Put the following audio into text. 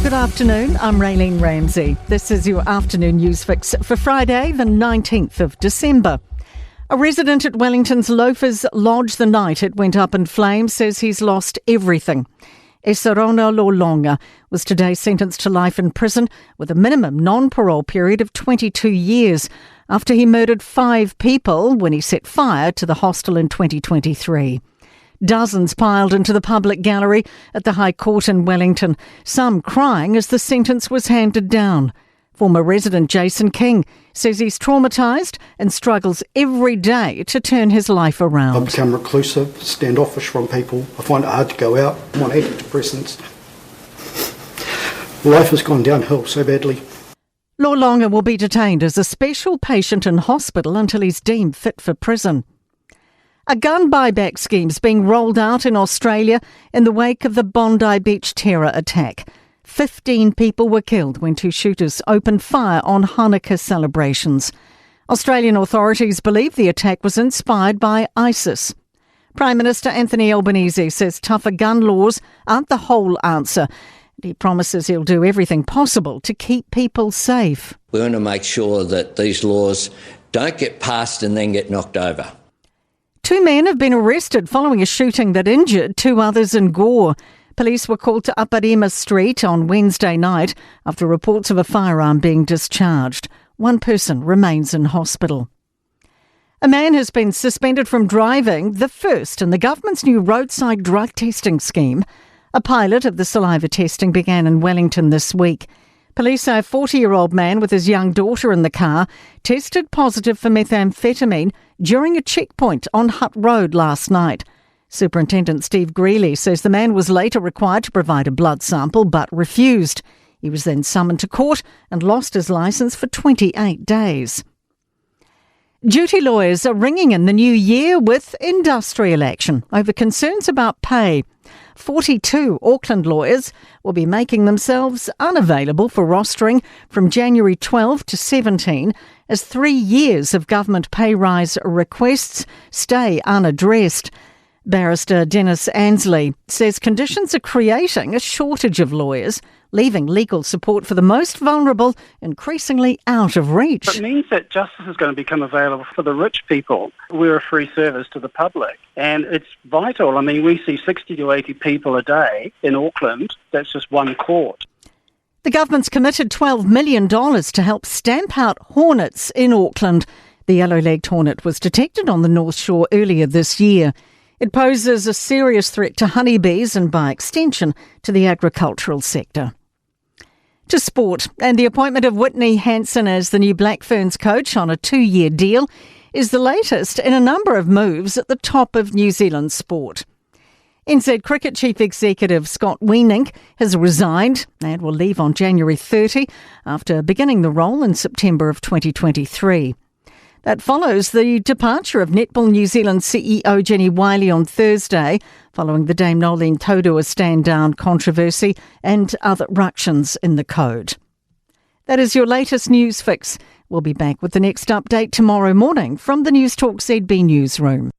Good afternoon, I'm Raylene Ramsey. This is your afternoon news fix for Friday, the 19th of December. A resident at Wellington's Loafers Lodge the night it went up in flames says he's lost everything. Esarona Lolonga was today sentenced to life in prison with a minimum non-parole period of 22 years after he murdered 5 people when he set fire to the hostel in 2023. Dozens piled into the public gallery at the High Court in Wellington, some crying as the sentence was handed down. Former resident Jason King says he's traumatised and struggles every day to turn his life around. I've become reclusive, standoffish from people. I find it hard to go out. I'm on antidepressants. Life has gone downhill so badly. Lolonga will be detained as a special patient in hospital until he's deemed fit for prison. A gun buyback scheme's being rolled out in Australia in the wake of the Bondi Beach terror attack. 15 people were killed when 2 shooters opened fire on Hanukkah celebrations. Australian authorities believe the attack was inspired by ISIS. Prime Minister Anthony Albanese says tougher gun laws aren't the whole answer. He promises he'll do everything possible to keep people safe. We want to make sure that these laws don't get passed and then get knocked over. 2 men have been arrested following a shooting that injured 2 others in Gore. Police were called to Aparima Street on Wednesday night after reports of a firearm being discharged. 1 person remains in hospital. A man has been suspended from driving, the first in the government's new roadside drug testing scheme. A pilot of the saliva testing began in Wellington this week. Police say a 40-year-old man with his young daughter in the car tested positive for methamphetamine during a checkpoint on Hutt Road last night. Superintendent Steve Greeley says the man was later required to provide a blood sample but refused. He was then summoned to court and lost his licence for 28 days. Duty lawyers are ringing in the new year with industrial action over concerns about pay. 42 Auckland lawyers will be making themselves unavailable for rostering from January 12 to 17 as 3 years of government pay rise requests stay unaddressed. Barrister Dennis Ansley says conditions are creating a shortage of lawyers, leaving legal support for the most vulnerable increasingly out of reach. It means that justice is going to become available for the rich people. We're a free service to the public, and it's vital. I mean, we see 60 to 80 people a day in Auckland. That's just one court. The government's committed $12 million to help stamp out hornets in Auckland. The yellow-legged hornet was detected on the North Shore earlier this year. It poses a serious threat to honeybees and, by extension, to the agricultural sector. To sport, and the appointment of Whitney Hansen as the new Black Ferns coach on a 2-year deal is the latest in a number of moves at the top of New Zealand sport. NZ Cricket Chief Executive Scott Weenink has resigned and will leave on January 30 after beginning the role in September of 2023. That follows the departure of Netball New Zealand CEO Jenny Wiley on Thursday, following the Dame Nolene Taurua stand-down controversy and other ructions in the code. That is your latest news fix. We'll be back with the next update tomorrow morning from the Newstalk ZB newsroom.